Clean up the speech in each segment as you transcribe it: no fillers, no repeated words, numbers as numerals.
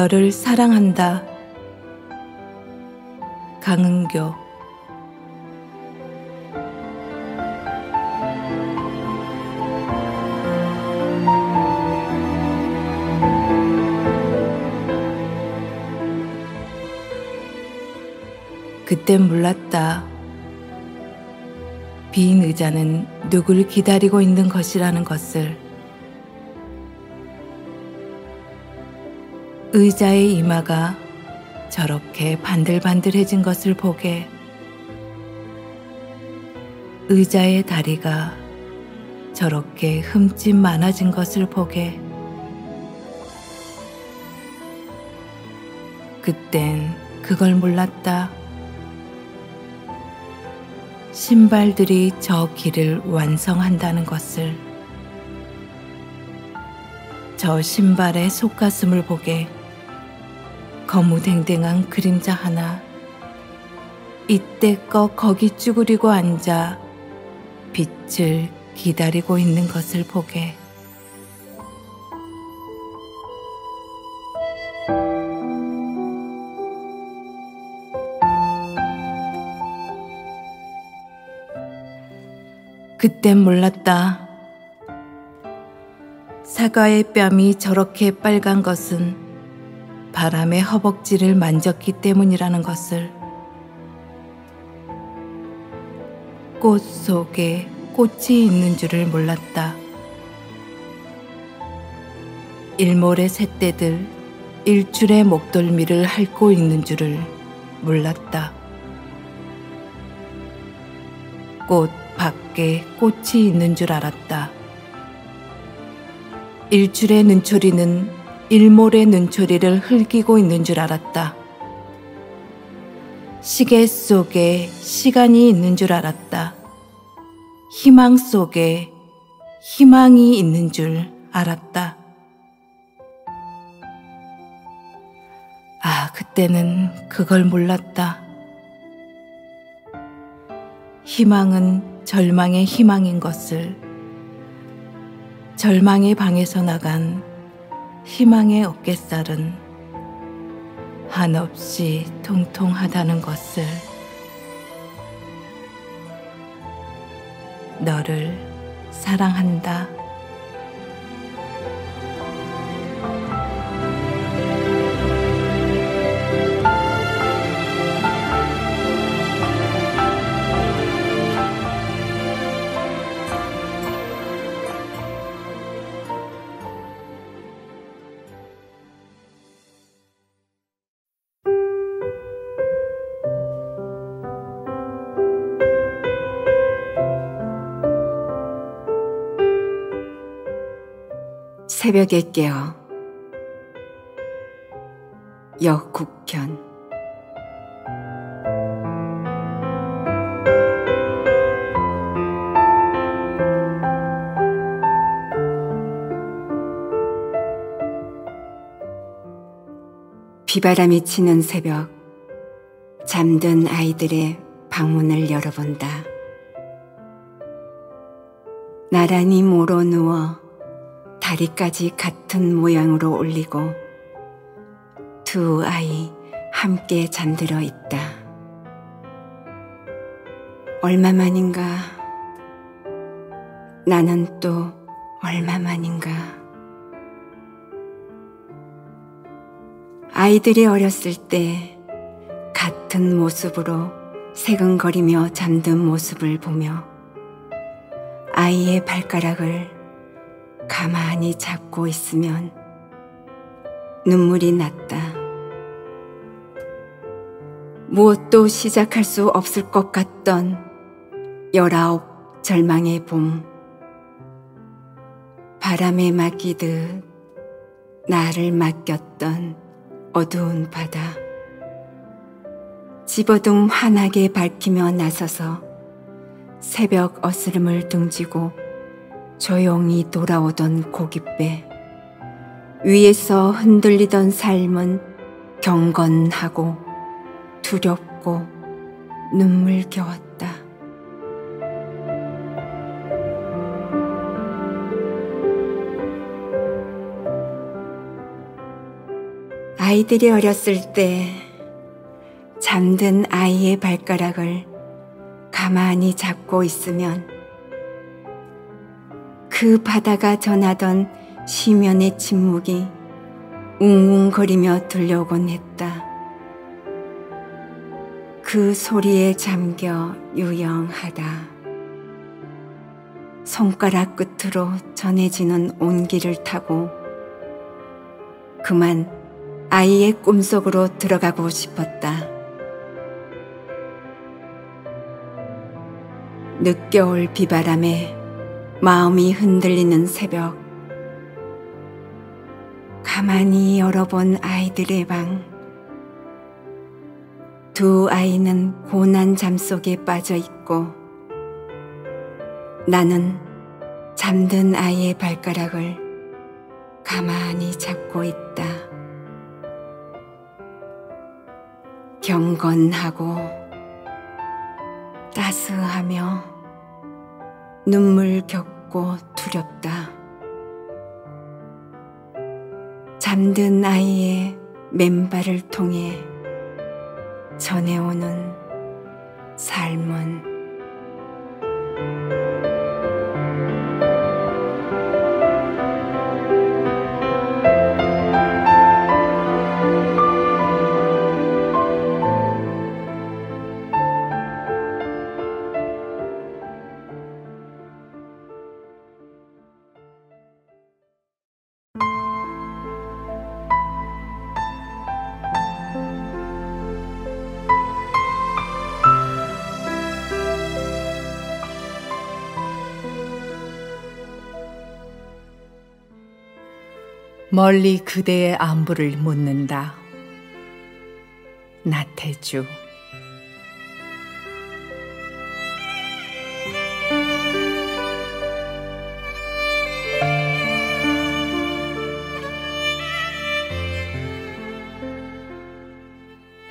너를 사랑한다. 강은교. 그땐 몰랐다. 빈 의자는 누굴 기다리고 있는 것이라는 것을. 의자의 이마가 저렇게 반들반들해진 것을 보게, 의자의 다리가 저렇게 흠집 많아진 것을 보게, 그땐 그걸 몰랐다. 신발들이 저 길을 완성한다는 것을. 저 신발의 속가슴을 보게, 거무댕댕한 그림자 하나 이때껏 거기 쭈그리고 앉아 빛을 기다리고 있는 것을 보게. 그땐 몰랐다. 사과의 뺨이 저렇게 빨간 것은 바람의 허벅지를 만졌기 때문이라는 것을. 꽃 속에 꽃이 있는 줄을 몰랐다. 일몰의 새떼들 일출의 목덜미를 핥고 있는 줄을 몰랐다. 꽃 밖에 꽃이 있는 줄 알았다. 일출의 눈초리는 일몰의 눈초리를 흘기고 있는 줄 알았다. 시계 속에 시간이 있는 줄 알았다. 희망 속에 희망이 있는 줄 알았다. 그때는 그걸 몰랐다. 희망은 절망의 희망인 것을, 절망의 방에서 나간 희망의 어깨살은 한없이 통통하다는 것을. 너를 사랑한다. 새벽에 깨어. 역국현. 비바람이 치는 새벽, 잠든 아이들의 방문을 열어본다. 나란히 모로 누워 다리까지 같은 모양으로 올리고 두 아이 함께 잠들어 있다. 얼마만인가, 나는 또 얼마만인가. 아이들이 어렸을 때 같은 모습으로 새근거리며 잠든 모습을 보며 아이의 발가락을 가만히 잡고 있으면 눈물이 났다. 무엇도 시작할 수 없을 것 같던 19 절망의 봄. 바람에 맡기듯 나를 맡겼던 어두운 바다. 집어등 환하게 밝히며 나서서 새벽 어스름을 등지고 조용히 돌아오던 고깃배. 위에서 흔들리던 삶은 경건하고 두렵고 눈물겨웠다. 아이들이 어렸을 때 잠든 아이의 발가락을 가만히 잡고 있으면 그 바다가 전하던 시면의 침묵이 웅웅거리며 들려오곤 했다. 그 소리에 잠겨 유영하다. 손가락 끝으로 전해지는 온기를 타고 그만 아이의 꿈속으로 들어가고 싶었다. 늦겨울 비바람에 마음이 흔들리는 새벽, 가만히 열어본 아이들의 방. 두 아이는 고난 잠 속에 빠져 있고 나는 잠든 아이의 발가락을 가만히 잡고 있다. 경건하고 따스하며 눈물 겪고 두렵다. 잠든 아이의 맨발을 통해 전해오는 삶은 멀리 그대의 안부를 묻는다. 나태주.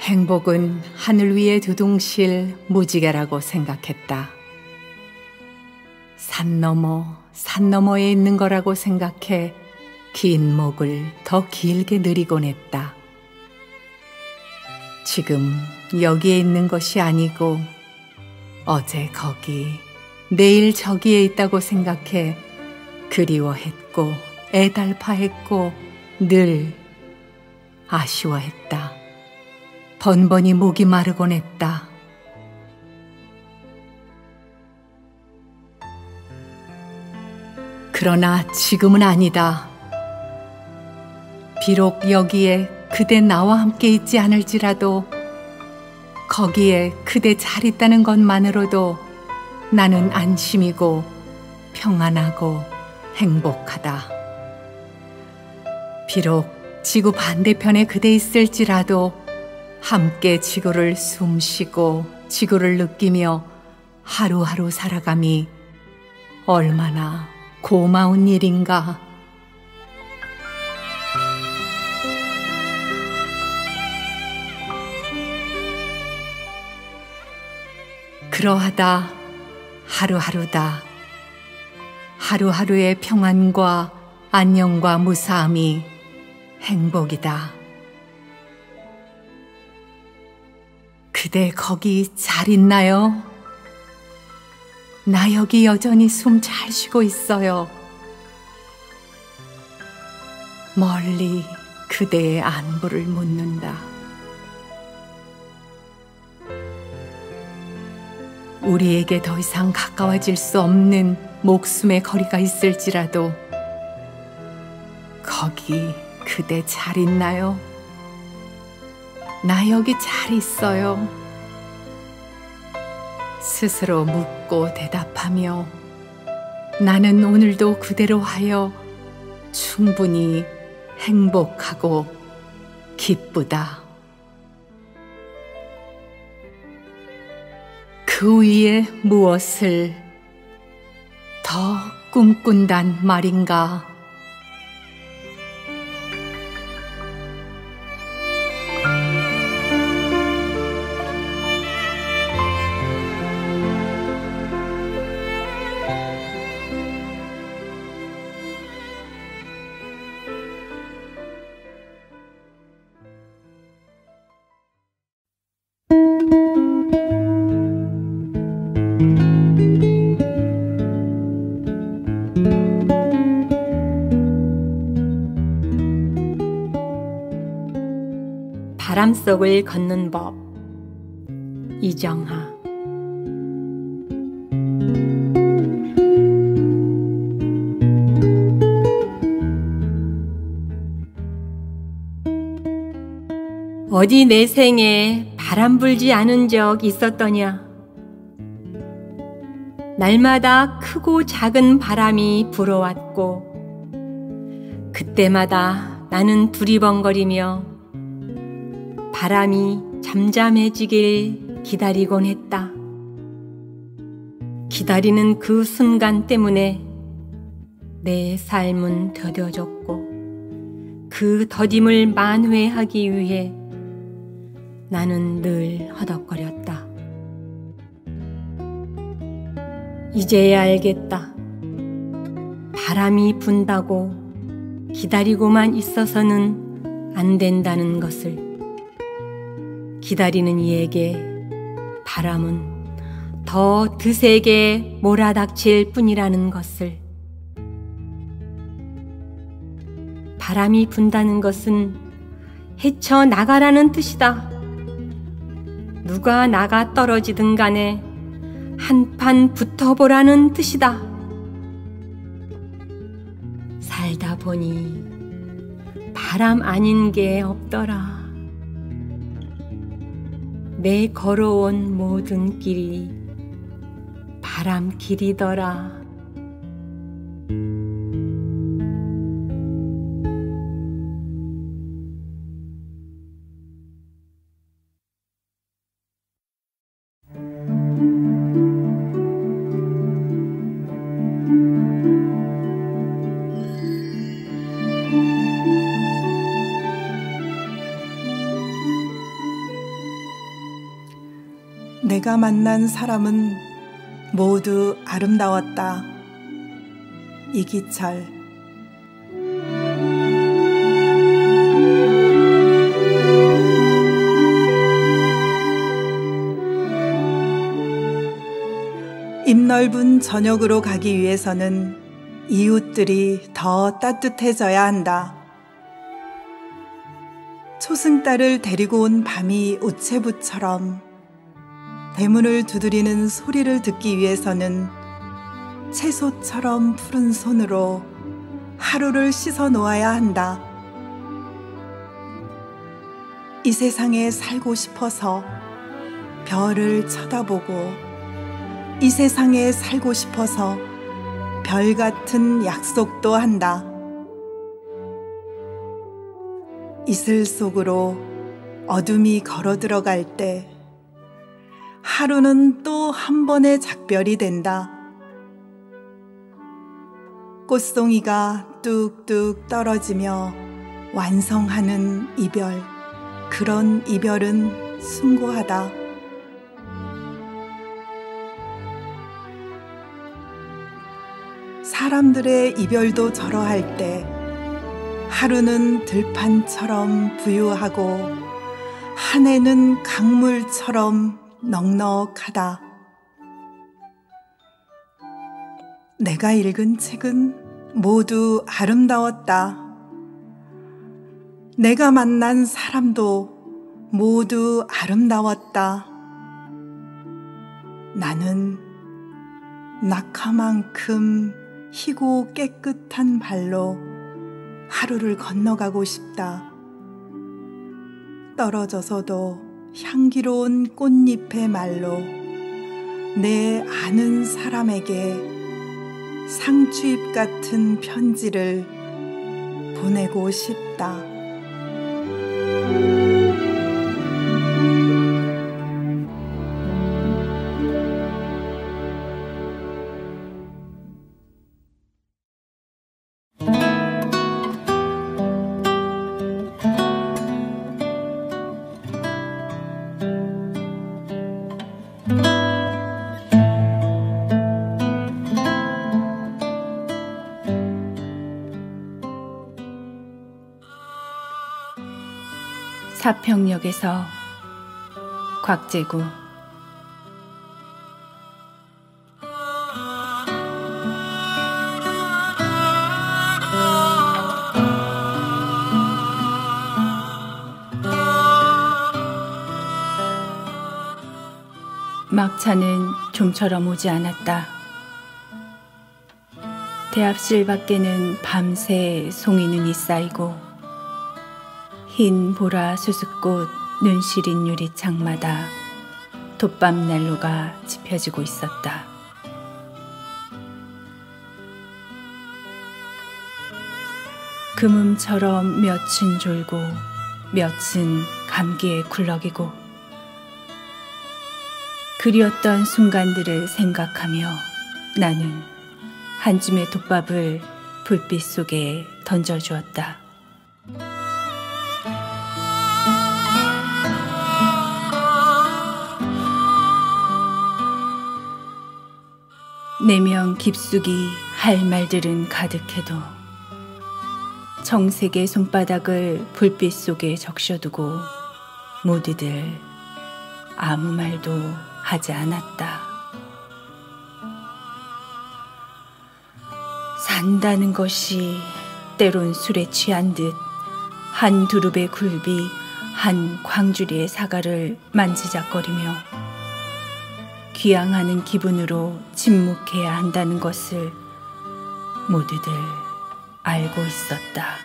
행복은 하늘 위에 두둥실 무지개라고 생각했다. 산 너머에 있는 거라고 생각해 긴 목을 더 길게 늘이곤 했다. 지금 여기에 있는 것이 아니고 어제 거기, 내일 저기에 있다고 생각해 그리워했고 애달파했고 늘 아쉬워했다. 번번이 목이 마르곤 했다. 그러나 지금은 아니다. 비록 여기에 그대 나와 함께 있지 않을지라도 거기에 그대 잘 있다는 것만으로도 나는 안심이고 평안하고 행복하다. 비록 지구 반대편에 그대 있을지라도 함께 지구를 숨쉬고 지구를 느끼며 하루하루 살아감이 얼마나 고마운 일인가. 그러하다 하루하루다. 하루하루의 평안과 안녕과 무사함이 행복이다. 그대 거기 잘 있나요? 나 여기 여전히 숨 잘 쉬고 있어요. 멀리 그대의 안부를 묻는다. 우리에게 더 이상 가까워질 수 없는 목숨의 거리가 있을지라도 거기 그대 잘 있나요? 나 여기 잘 있어요. 스스로 묻고 대답하며 나는 오늘도 그대로 하여 충분히 행복하고 기쁘다. 그 위에 무엇을 더 꿈꾼단 말인가? 바람 속을 걷는 법. 이정하. 어디 내 생에 바람 불지 않은 적 있었더냐? 날마다 크고 작은 바람이 불어왔고 그때마다 나는 두리번거리며 바람이 잠잠해지길 기다리곤 했다. 기다리는 그 순간 때문에 내 삶은 더뎌졌고 그 더딤을 만회하기 위해 나는 늘 허덕거렸다. 이제야 알겠다. 바람이 분다고 기다리고만 있어서는 안 된다는 것을. 기다리는 이에게 바람은 더 드세게 몰아닥칠 뿐이라는 것을. 바람이 분다는 것은 헤쳐나가라는 뜻이다. 누가 나가 떨어지든 간에 한판 붙어보라는 뜻이다. 살다 보니 바람 아닌 게 없더라. 내 걸어온 모든 길이 바람길이더라. 내가 만난 사람은 모두 아름다웠다. 이기철. 입 넓은 저녁으로 가기 위해서는 이웃들이 더 따뜻해져야 한다. 초승달을 데리고 온 밤이 우체부처럼 대문을 두드리는 소리를 듣기 위해서는 채소처럼 푸른 손으로 하루를 씻어 놓아야 한다. 이 세상에 살고 싶어서 별을 쳐다보고 이 세상에 살고 싶어서 별 같은 약속도 한다. 이슬 속으로 어둠이 걸어 들어갈 때 하루는 또 한 번의 작별이 된다. 꽃송이가 뚝뚝 떨어지며 완성하는 이별, 그런 이별은 숭고하다. 사람들의 이별도 저러할 때 하루는 들판처럼 부유하고 한 해는 강물처럼 넉넉하다. 내가 읽은 책은 모두 아름다웠다. 내가 만난 사람도 모두 아름다웠다. 나는 낙하만큼 희고 깨끗한 발로 하루를 건너가고 싶다. 떨어져서도 향기로운 꽃잎의 말로 내 아는 사람에게 상추잎 같은 편지를 보내고 싶다. 사평역에서 곽재구. 막차는 좀처럼 오지 않았다. 대합실 밖에는 밤새 송이눈이 쌓이고 흰 보라 수숫꽃 눈시린 유리창마다 돛밤난로가 지펴지고 있었다. 금음처럼 몇은 졸고 몇은 감기에 굴럭이고 그리웠던 순간들을 생각하며 나는 한 줌의 돛밥을 불빛 속에 던져주었다. 내면 깊숙이 할 말들은 가득해도 정색의 손바닥을 불빛 속에 적셔두고 모두들 아무 말도 하지 않았다. 산다는 것이 때론 술에 취한 듯 한 두릅의 굴비 한 광주리의 사과를 만지작거리며 귀향하는 기분으로 침묵해야 한다는 것을 모두들 알고 있었다.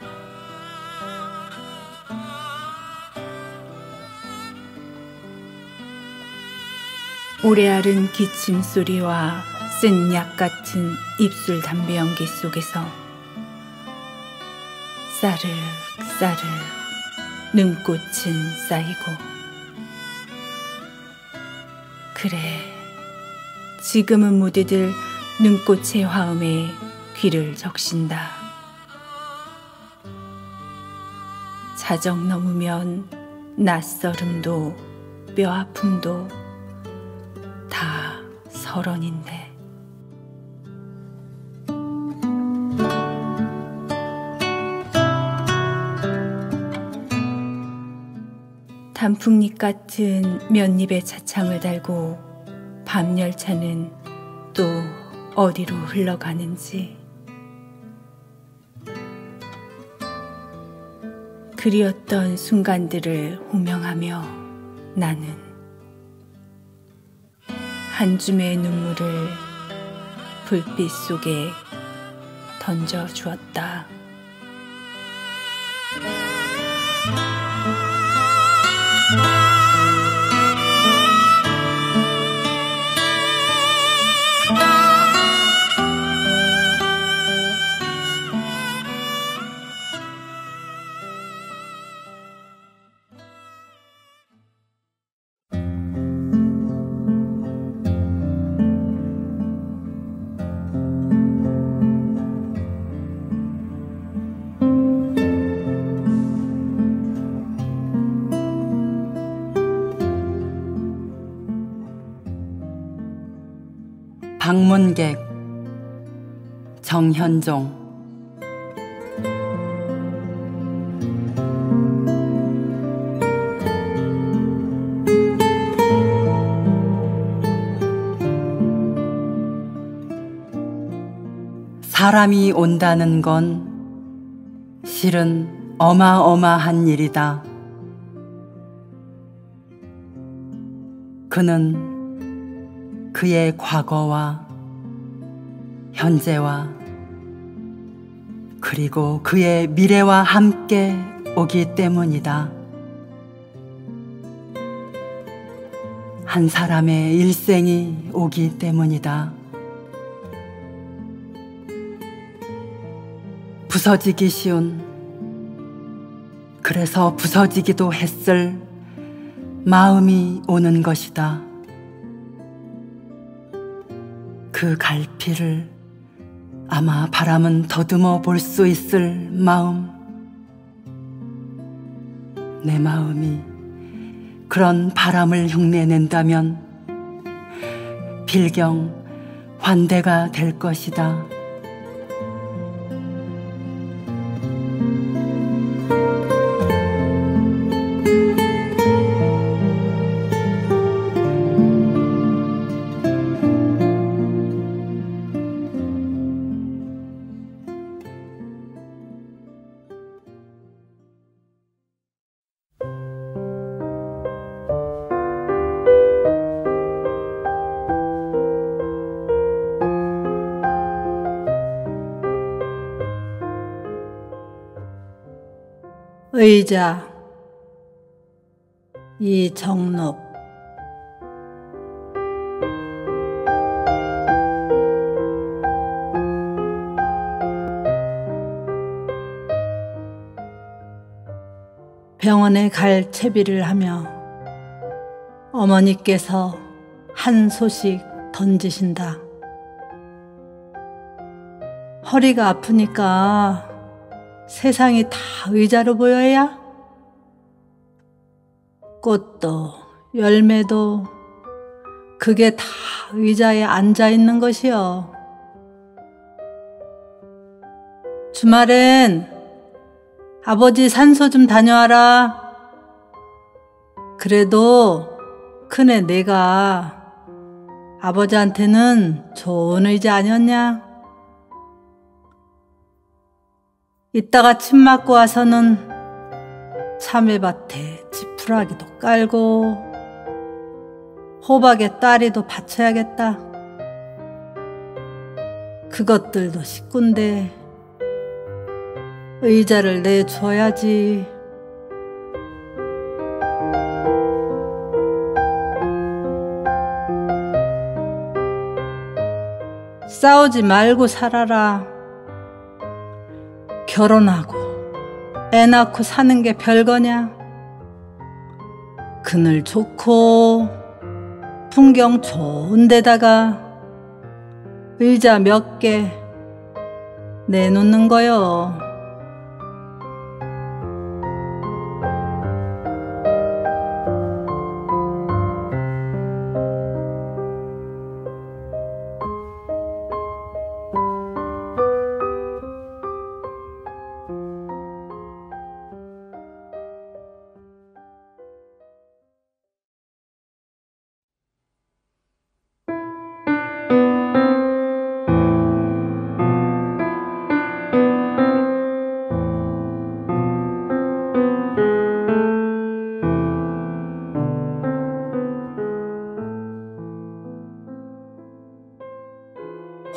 오래 앓은 기침 소리와 쓴 약 같은 입술 담배 연기 속에서 싸륵싸륵 눈꽃은 쌓이고 그래 지금은 모두들 눈꽃의 화음에 귀를 적신다. 자정 넘으면 낯설음도 뼈아픔도 다 서론인데 단풍잎 같은 몇 입의 차창을 달고 밤 열차는 또 어디로 흘러가는지 그리웠던 순간들을 호명하며 나는 한 줌의 눈물을 불빛 속에 던져주었다. 방문객 정현종. 사람이 온다는 건 실은 어마어마한 일이다. 그는 그의 과거와 현재와 그리고 그의 미래와 함께 오기 때문이다. 한 사람의 일생이 오기 때문이다. 부서지기 쉬운, 그래서 부서지기도 했을 마음이 오는 것이다. 그 갈피를 아마 바람은 더듬어 볼 수 있을 마음. 내 마음이 그런 바람을 흉내낸다면 필경 환대가 될 것이다. 의자 이정록. 병원에 갈 채비를 하며 어머니께서 한 소식 던지신다. 허리가 아프니까 세상이 다 의자로 보여야? 꽃도 열매도 그게 다 의자에 앉아 있는 것이요. 주말엔 아버지 산소 좀 다녀와라. 그래도 큰애 내가 아버지한테는 좋은 의자 아니었냐? 이따가 침 맞고 와서는 참외밭에 지푸라기도 깔고 호박에 따리도 받쳐야겠다. 그것들도 식구인데 의자를 내줘야지. 싸우지 말고 살아라. 결혼하고 애 낳고 사는 게 별거냐? 그늘 좋고 풍경 좋은 데다가 의자 몇 개 내놓는 거요.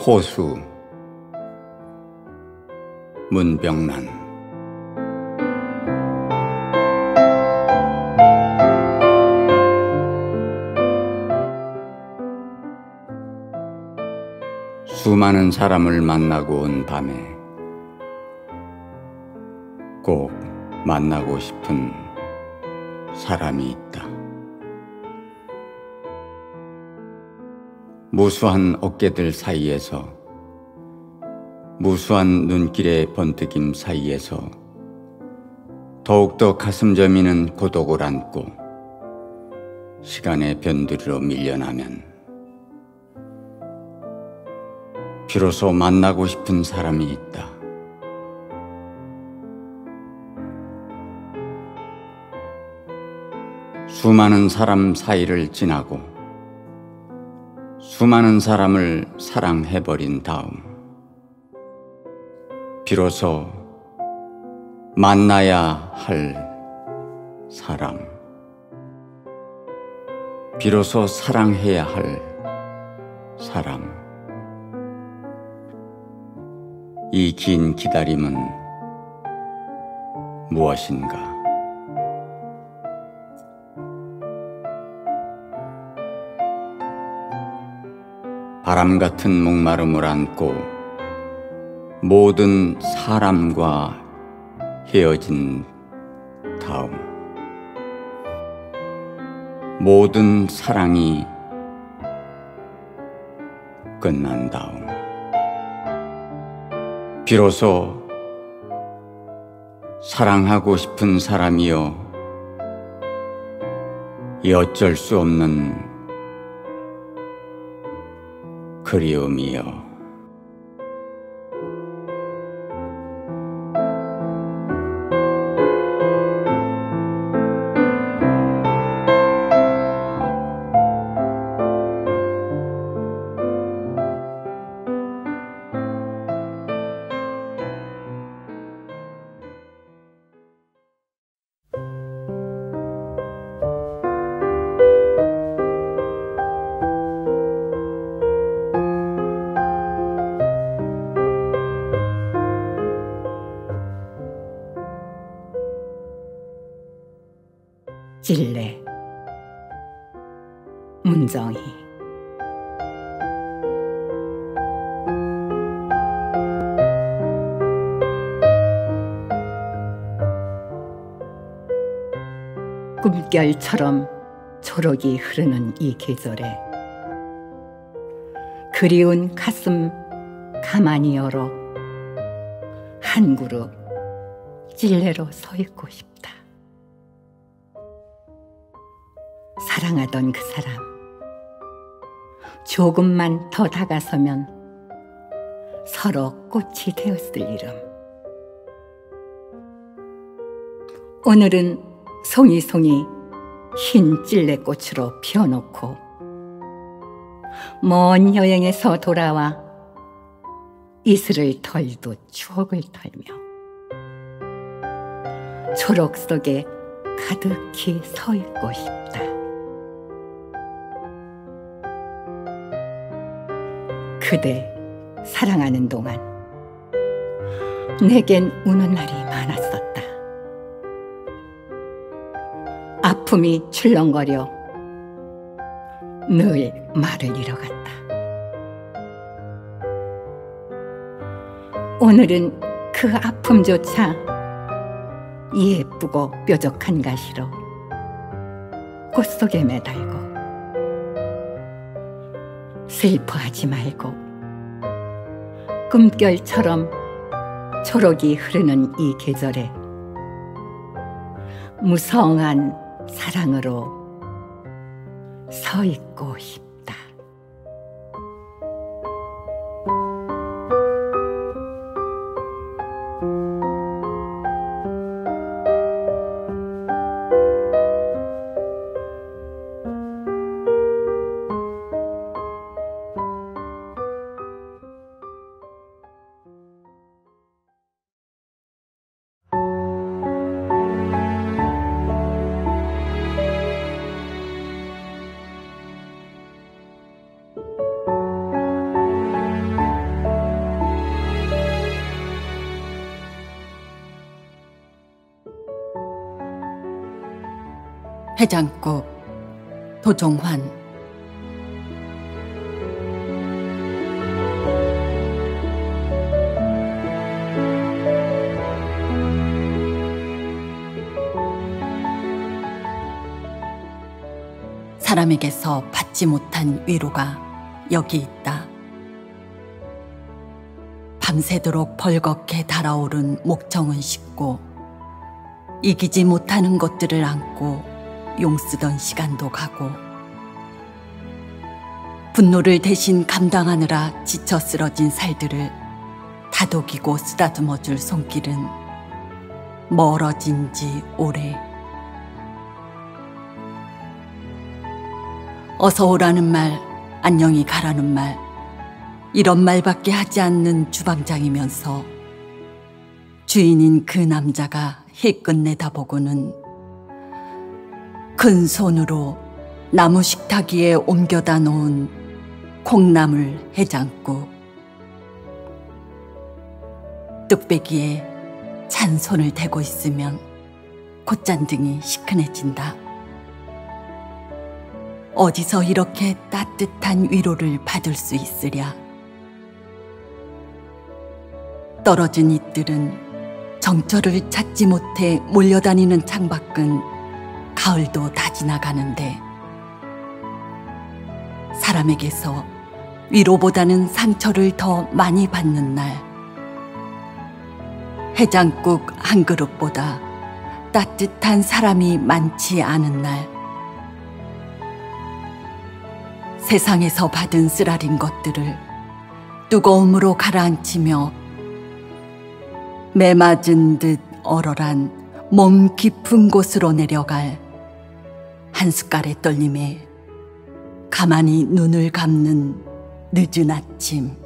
호수 문병란. 수많은 사람을 만나고 온 밤에 꼭 만나고 싶은 사람이 있다. 무수한 어깨들 사이에서, 무수한 눈길의 번뜩임 사이에서 더욱더 가슴 저미는 고독을 안고 시간의 변두리로 밀려나면 비로소 만나고 싶은 사람이 있다. 수많은 사람 사이를 지나고 수많은 사람을 사랑해버린 다음 비로소 만나야 할 사람, 비로소 사랑해야 할 사람. 이 긴 기다림은 무엇인가? 바람 같은 목마름을 안고 모든 사람과 헤어진 다음, 모든 사랑이 끝난 다음 비로소 사랑하고 싶은 사람이여, 이 어쩔 수 없는 그리움이여. 찔레, 문정이. 꿈결처럼 초록이 흐르는 이 계절에 그리운 가슴 가만히 열어 한 그룹 찔레로 서 있고 싶다. 사랑하던 그 사람, 조금만 더 다가서면 서로 꽃이 되었을 이름. 오늘은 송이송이 흰 찔레꽃으로 피워놓고 먼 여행에서 돌아와 이슬을 털도 추억을 털며 초록 속에 가득히 서 있고 싶다. 그대 사랑하는 동안 내겐 우는 날이 많았었다. 아픔이 출렁거려 늘 말을 잃어갔다. 오늘은 그 아픔조차 예쁘고 뾰족한 가시로 꽃 속에 매달고 슬퍼하지 말고 꿈결처럼 초록이 흐르는 이 계절에 무성한 사랑으로 서 있고 싶다. 해장국 도종환. 사람에게서 받지 못한 위로가 여기 있다. 밤새도록 벌겋게 달아오른 목청은 식고 이기지 못하는 것들을 안고 용쓰던 시간도 가고 분노를 대신 감당하느라 지쳐 쓰러진 살들을 다독이고 쓰다듬어줄 손길은 멀어진 지 오래. 어서 오라는 말, 안녕히 가라는 말, 이런 말밖에 하지 않는 주방장이면서 주인인 그 남자가 힐끗 내다보고는 큰 손으로 나무 식탁 위에 옮겨다 놓은 콩나물 해장국, 뚝배기에 찬 손을 대고 있으면 콧잔등이 시큰해진다. 어디서 이렇게 따뜻한 위로를 받을 수 있으랴. 떨어진 잎들은 정처를 찾지 못해 몰려다니는 창밖은 가을도 다 지나가는데 사람에게서 위로보다는 상처를 더 많이 받는 날, 해장국 한 그릇보다 따뜻한 사람이 많지 않은 날, 세상에서 받은 쓰라린 것들을 뜨거움으로 가라앉히며 매맞은 듯 얼얼한 몸 깊은 곳으로 내려갈 한 숟갈의 떨림에 가만히 눈을 감는 늦은 아침.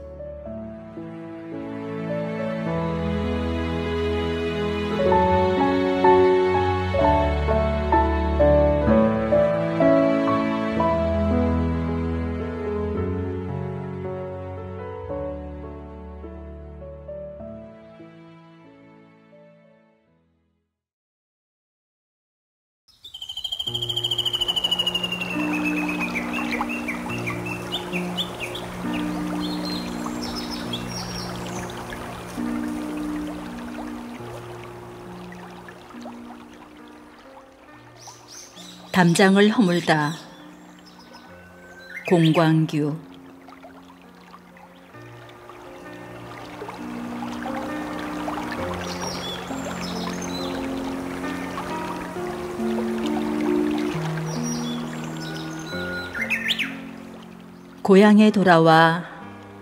담장을 허물다. 공광규. 고향에 돌아와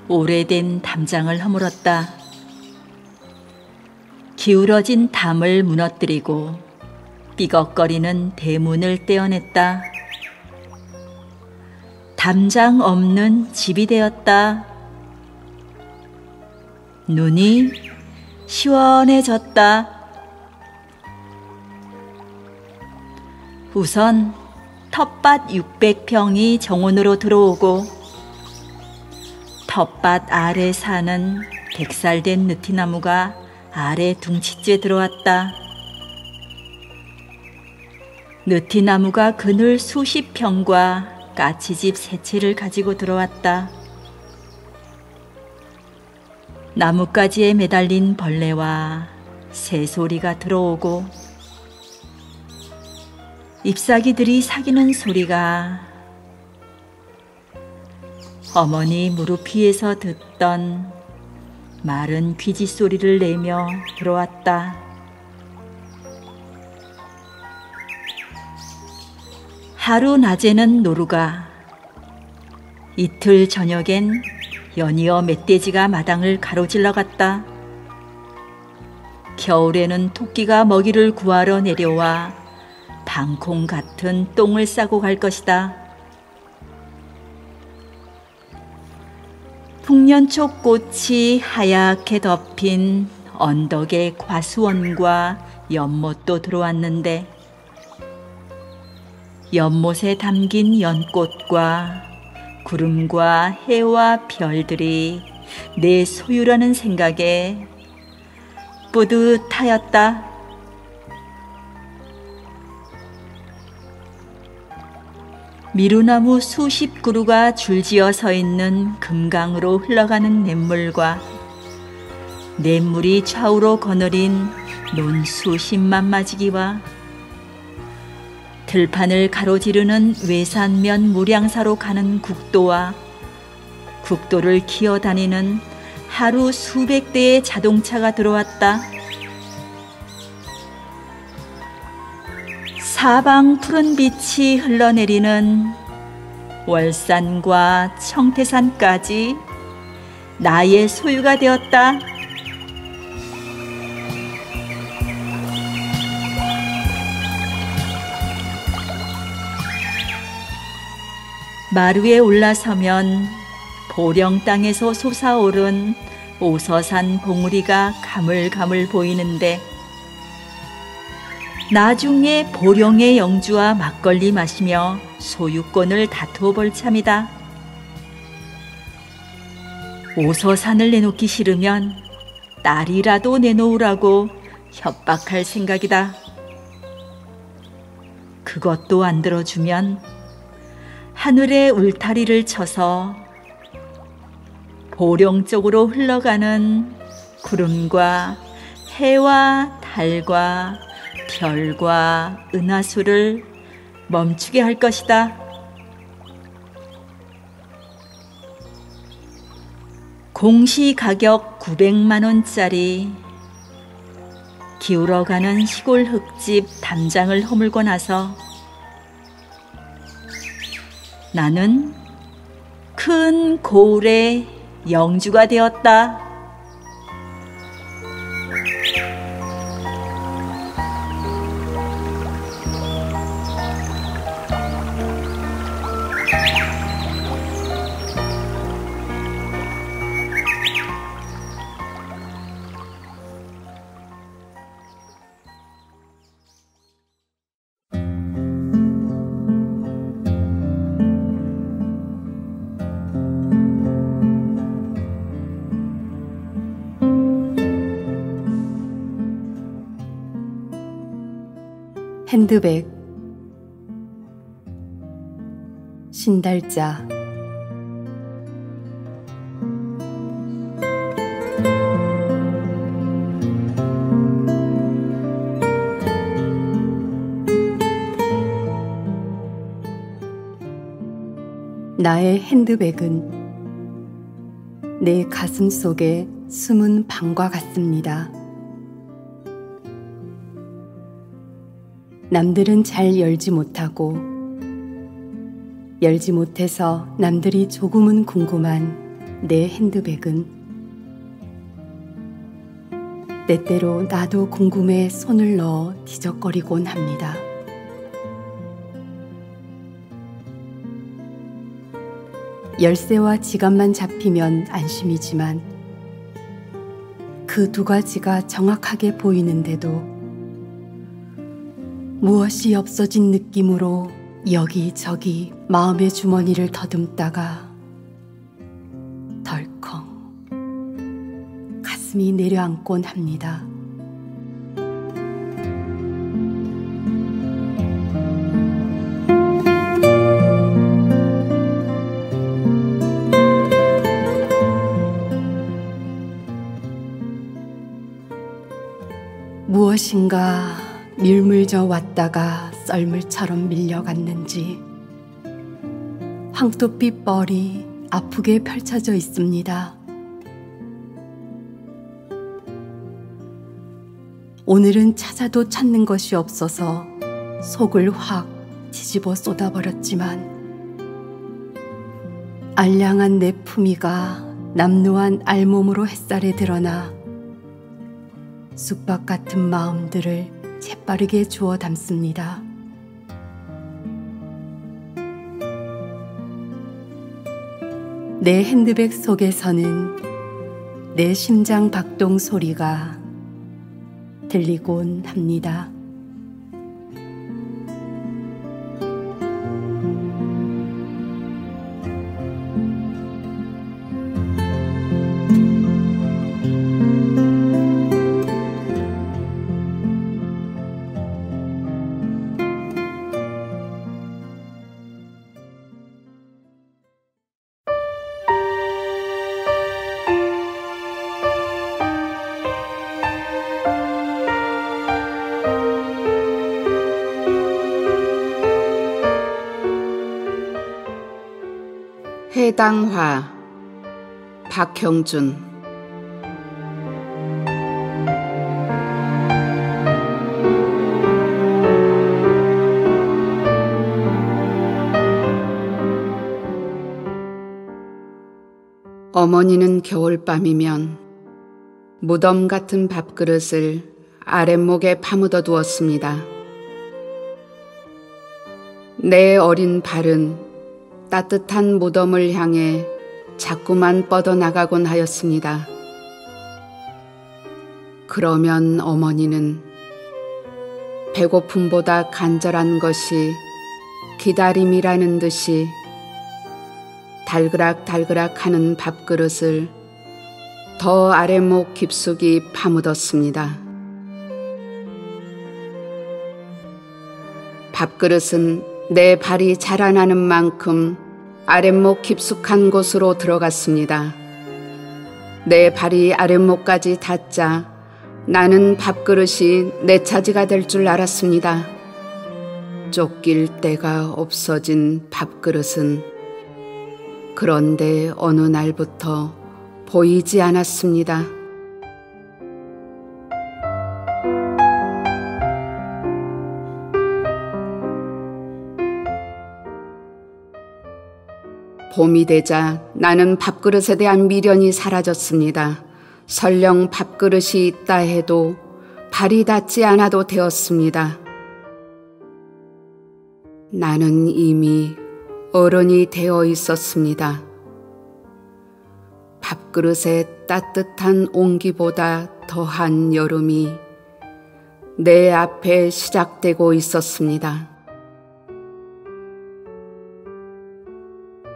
오래된 담장을 허물었다. 기울어진 담을 무너뜨리고 삐걱거리는 대문을 떼어냈다. 담장 없는 집이 되었다. 눈이 시원해졌다. 우선 텃밭 600평이 정원으로 들어오고 텃밭 아래 사는 백살된 느티나무가 아래 둥치째 들어왔다. 느티나무가 그늘 수십 평과 까치집 세 채를 가지고 들어왔다. 나뭇가지에 매달린 벌레와 새소리가 들어오고 잎사귀들이 사귀는 소리가 어머니 무릎 위에서 듣던 마른 귀지 소리를 내며 들어왔다. 하루 낮에는 노루가, 이틀 저녁엔 연이어 멧돼지가 마당을 가로질러 갔다. 겨울에는 토끼가 먹이를 구하러 내려와 방콩 같은 똥을 싸고 갈 것이다. 풍년초 꽃이 하얗게 덮인 언덕에 과수원과 연못도 들어왔는데 연못에 담긴 연꽃과 구름과 해와 별들이 내 소유라는 생각에 뿌듯하였다. 미루나무 수십 그루가 줄지어 서 있는 금강으로 흘러가는 냇물과 냇물이 좌우로 거느린 논 수십만 마지기와 들판을 가로지르는 외산면 무량사로 가는 국도와 국도를 기어다니는 하루 수백 대의 자동차가 들어왔다. 사방 푸른 빛이 흘러내리는 월산과 청태산까지 나의 소유가 되었다. 마루에 올라서면 보령 땅에서 솟아오른 오서산 봉우리가 가물가물 보이는데 나중에 보령의 영주와 막걸리 마시며 소유권을 다투어 볼 참이다. 오서산을 내놓기 싫으면 딸이라도 내놓으라고 협박할 생각이다. 그것도 안 들어주면 하늘에 울타리를 쳐서 보령 쪽으로 흘러가는 구름과 해와 달과 별과 은하수를 멈추게 할 것이다. 공시 가격 900만 원짜리 기울어가는 시골 흙집 담장을 허물고 나서 나는 큰 고을의 영주가 되었다. 핸드백, 신달자, 나의 핸드백은 내 가슴 속에 숨은 방과 같습니다. 남들은 잘 열지 못하고 열지 못해서 남들이 조금은 궁금한 내 핸드백은 때때로 나도 궁금해 손을 넣어 뒤적거리곤 합니다. 열쇠와 지갑만 잡히면 안심이지만 그 두 가지가 정확하게 보이는데도 무엇이 없어진 느낌으로 여기저기 마음의 주머니를 더듬다가 덜컹 가슴이 내려앉곤 합니다. 무엇인가 밀물져 왔다가 썰물처럼 밀려갔는지 황토빛 뻘이 아프게 펼쳐져 있습니다. 오늘은 찾아도 찾는 것이 없어서 속을 확 뒤집어 쏟아버렸지만 알량한 내 품위가 남루한 알몸으로 햇살에 드러나 쑥밭 같은 마음들을 재빠르게 주워 담습니다. 내 핸드백 속에서는 내 심장 박동 소리가 들리곤 합니다. 해당화 박형준. 어머니는 겨울밤이면 무덤 같은 밥그릇을 아랫목에 파묻어 두었습니다. 내 어린 발은 따뜻한 무덤을 향해 자꾸만 뻗어나가곤 하였습니다. 그러면 어머니는 배고픔보다 간절한 것이 기다림이라는 듯이 달그락달그락 하는 밥그릇을 더 아랫목 깊숙이 파묻었습니다. 밥그릇은 내 발이 자라나는 만큼 아랫목 깊숙한 곳으로 들어갔습니다. 내 발이 아랫목까지 닿자 나는 밥그릇이 내 차지가 될 줄 알았습니다. 쫓길 데가 없어진 밥그릇은 그런데 어느 날부터 보이지 않았습니다. 봄이 되자 나는 밥그릇에 대한 미련이 사라졌습니다. 설령 밥그릇이 있다 해도 발이 닿지 않아도 되었습니다. 나는 이미 어른이 되어 있었습니다. 밥그릇의 따뜻한 온기보다 더한 여름이 내 앞에 시작되고 있었습니다.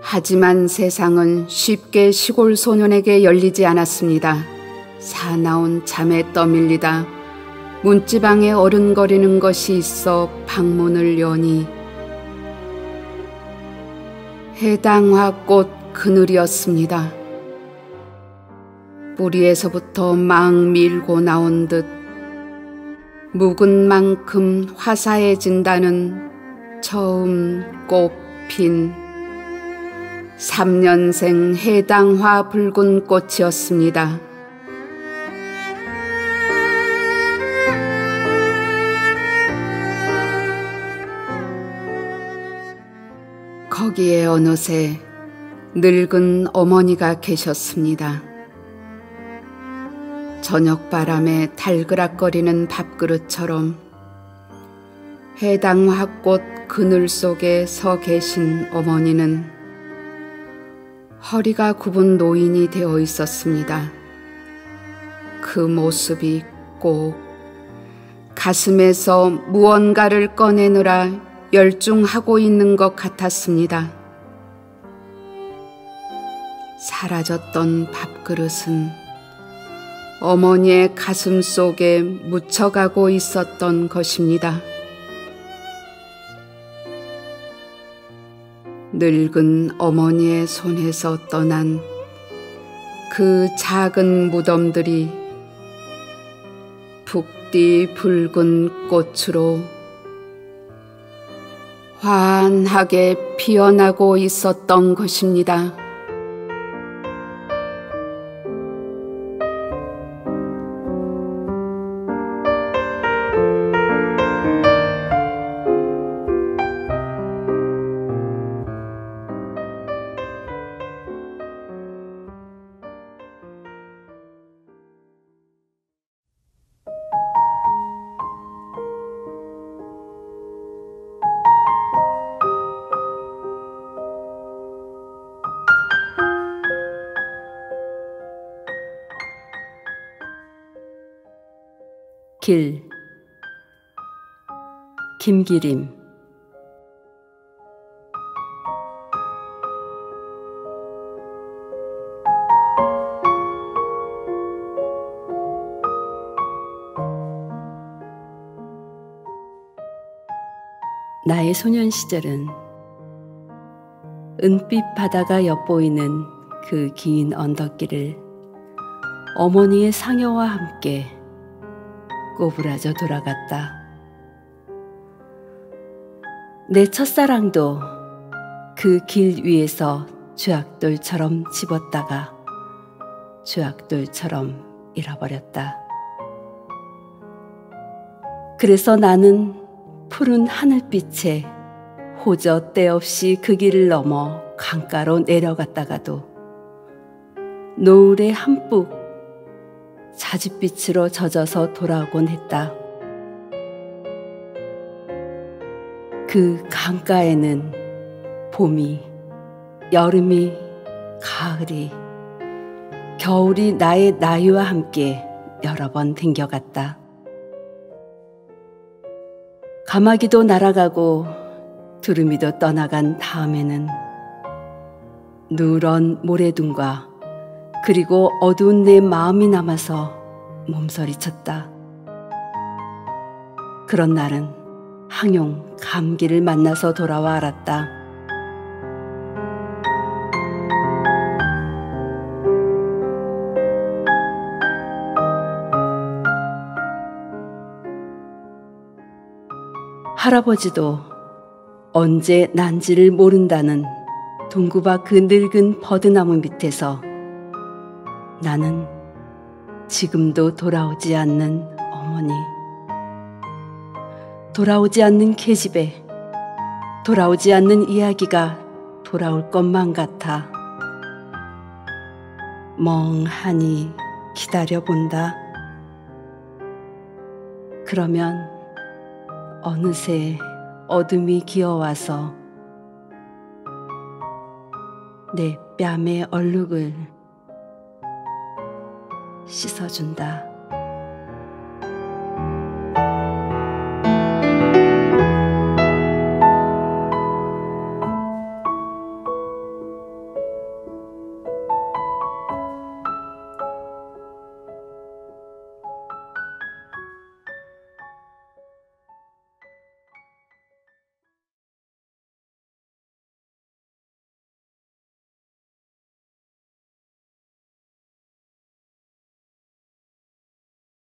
하지만 세상은 쉽게 시골 소년에게 열리지 않았습니다. 사나운 잠에 떠밀리다 문지방에 어른거리는 것이 있어 방문을 여니 해당화꽃 그늘이었습니다. 뿌리에서부터 막 밀고 나온 듯 묵은 만큼 화사해진다는 처음 꽃핀 3년생 해당화 붉은 꽃이었습니다. 거기에 어느새 늙은 어머니가 계셨습니다. 저녁바람에 달그락거리는 밥그릇처럼 해당화꽃 그늘 속에 서 계신 어머니는 허리가 굽은 노인이 되어 있었습니다. 그 모습이 꼭 가슴에서 무언가를 꺼내느라 열중하고 있는 것 같았습니다. 사라졌던 밥그릇은 어머니의 가슴 속에 묻혀가고 있었던 것입니다. 늙은 어머니의 손에서 떠난 그 작은 무덤들이 북디 붉은 꽃으로 환하게 피어나고 있었던 것입니다. 길. 김기림. 나의 소년 시절은 은빛 바다가 엿보이는 그 긴 언덕길을 어머니의 상여와 함께 꼬부라져 돌아갔다. 내 첫사랑도 그 길 위에서 쥐약돌처럼 집었다가 쥐약돌처럼 잃어버렸다. 그래서 나는 푸른 하늘빛에 호저 때 없이 그 길을 넘어 강가로 내려갔다가도 노을의 한뿍 자줏빛으로 젖어서 돌아오곤 했다. 그 강가에는 봄이, 여름이, 가을이, 겨울이 나의 나이와 함께 여러 번 댕겨갔다. 가마귀도 날아가고 두루미도 떠나간 다음에는 누런 모래둔과 그리고 어두운 내 마음이 남아서 몸서리쳤다. 그런 날은 항용 감기를 만나서 돌아와 알았다. 할아버지도 언제 난지를 모른다는 동구밭 그 늙은 버드나무 밑에서 나는 지금도 돌아오지 않는 어머니, 돌아오지 않는 계집애, 돌아오지 않는 이야기가 돌아올 것만 같아 멍하니 기다려본다. 그러면 어느새 어둠이 기어와서 내 뺨의 얼룩을 씻어준다.